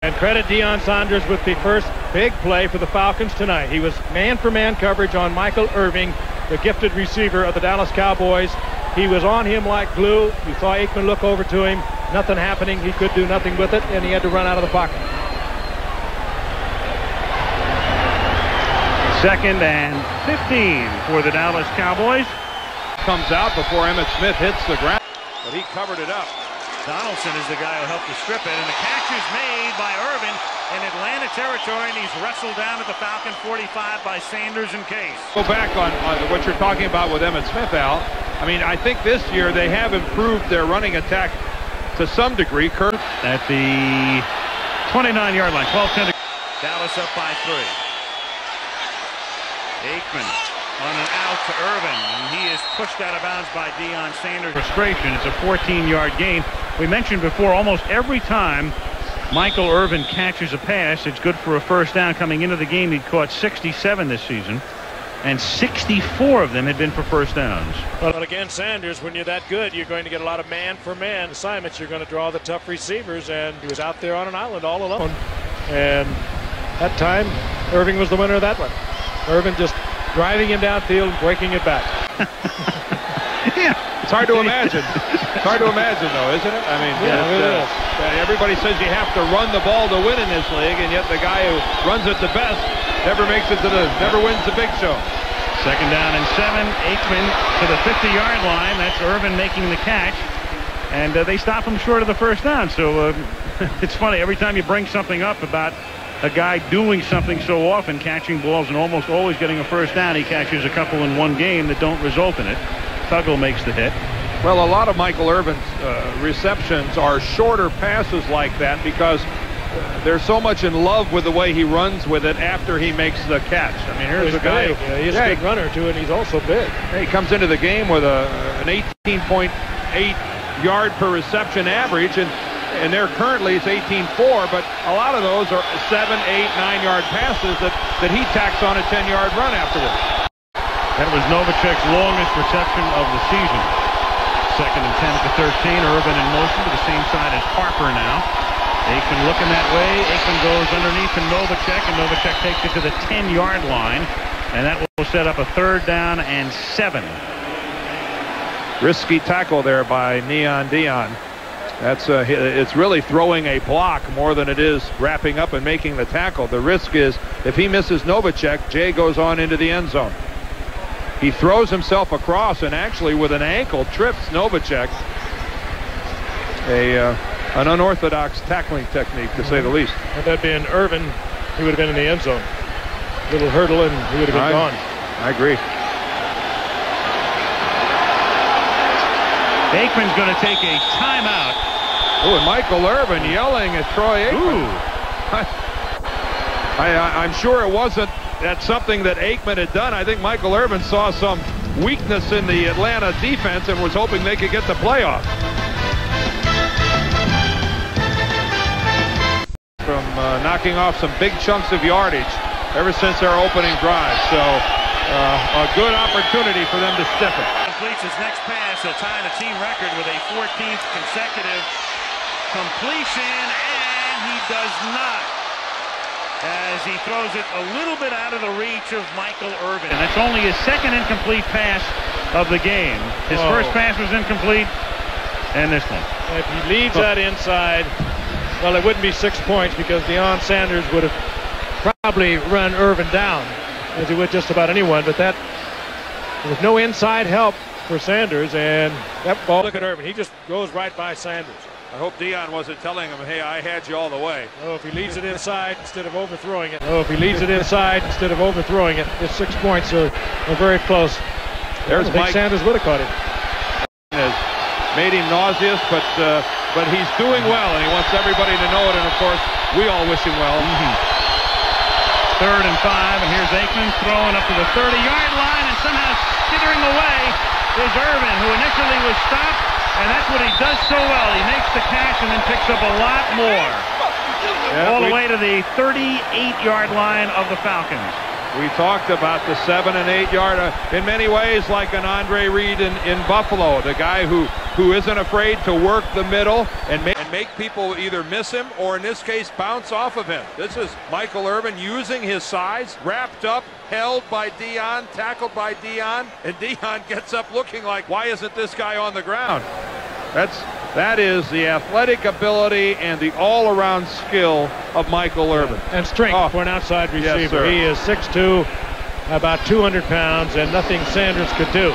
And credit Deion Sanders with the first big play for the Falcons tonight. He was man-for-man coverage on Michael Irvin, the gifted receiver of the Dallas Cowboys. He was on him like glue. You saw Aikman look over to him. Nothing happening. He could do nothing with it, and he had to run out of the pocket. 2nd and 15 for the Dallas Cowboys. Comes out before Emmitt Smith hits the ground, but he covered it up. Donaldson is the guy who helped to strip it, and the catch is made by Irvin in Atlanta territory, and he's wrestled down at the Falcon 45 by Sanders and Case. Go back on what you're talking about with Emmitt Smith, Al. I mean, I think this year they have improved their running attack to some degree. Kurt at the 29-yard line, 12-10. Dallas up by 3. Aikman on an out to Irvin, and he is pushed out of bounds by Deion Sanders. Frustration. It's a 14-yard gain. We mentioned before, almost every time Michael Irvin catches a pass, it's good for a first down. Coming into the game, he'd caught 67 this season, and 64 of them had been for first downs. But again, Sanders, when you're that good, you're going to get a lot of man-for-man assignments. You're going to draw the tough receivers, and he was out there on an island all alone. And that time, Irvin was the winner of that one. Irvin just driving him downfield, breaking it back. Yeah, it's hard to imagine. It's hard to imagine, though, isn't it? I mean, everybody says you have to run the ball to win in this league, and yet the guy who runs it the best never wins the big show. 2nd down and 7. Aikman to the 50-yard line. That's Irvin making the catch, and they stop him short of the first down. So it's funny, every time you bring something up about a guy doing something so often, catching balls and almost always getting a first down, he catches a couple in one game that don't result in it. Tuggle makes the hit. Well, a lot of Michael Irvin's receptions are shorter passes like that because they're so much in love with the way he runs with it after he makes the catch. I mean, here's a guy who, he's a big runner too, and he's also big. He comes into the game with an 18.8 yard per reception average, and there currently it's 18.4, but a lot of those are 7, 8, 9-yard passes that he tacks on a 10-yard run afterwards. That was Novacek's longest reception of the season. 2nd and 10 at the 13. Irvin in motion to the same side as Harper now. Aikman looking that way. Aikman goes underneath to Novacek, and Novacek takes it to the 10-yard line, and that will set up a 3rd down and 7. Risky tackle there by Deion. That's it's really throwing a block more than it is wrapping up and making the tackle. The risk is if he misses Novacek, Jay goes on into the end zone. He throws himself across and actually with an ankle trips Novacek. An unorthodox tackling technique, to say the least. Had that been Irvin, he would have been in the end zone. Little hurdle and he would have been gone. I agree. Aikman's going to take a timeout. Oh, and Michael Irvin yelling at Troy Aikman. I'm sure it wasn't something that Aikman had done. I think Michael Irvin saw some weakness in the Atlanta defense and was hoping they could get the playoff. From knocking off some big chunks of yardage ever since their opening drive. So a good opportunity for them to stiffen. Completes his next pass, tying a team record with a 14th consecutive completion, and he does not, as he throws it a little bit out of the reach of Michael Irvin. And that's only his 2nd incomplete pass of the game. His first pass was incomplete, and this one. If he leads that inside, well, it wouldn't be 6 points because Deion Sanders would have probably run Irvin down, as he would just about anyone, but that there was no inside help for Sanders, and that ball, look at Irvin, he just goes right by Sanders. I hope Deion wasn't telling him, hey, I had you all the way. Oh, if he leads it inside instead of overthrowing it. Oh, if he leads it inside instead of overthrowing it. His 6 points are very close. There's Mike. Sanders would have caught it. Has made him nauseous, but he's doing well, and he wants everybody to know it, and of course, we all wish him well. 3rd and 5, and here's Aikman throwing up to the 30-yard line, and somehow skittering away is Irvin, who initially was stopped, and that's what he does so well. He makes the catch and then picks up a lot more. All the way to the 38-yard line of the Falcons. We talked about the 7 and 8 yard, in many ways like an Andre Reed in Buffalo, the guy who isn't afraid to work the middle and make and make people either miss him or, in this case, bounce off of him. This is Michael Irvin using his size, wrapped up, held by Deion, tackled by Deion, and Deion gets up looking like, why isn't this guy on the ground? That is the athletic ability and the all-around skill of Michael Irvin. And strength for an outside receiver. Yes, sir. He is 6'2", about 200 pounds, and nothing Sanders could do.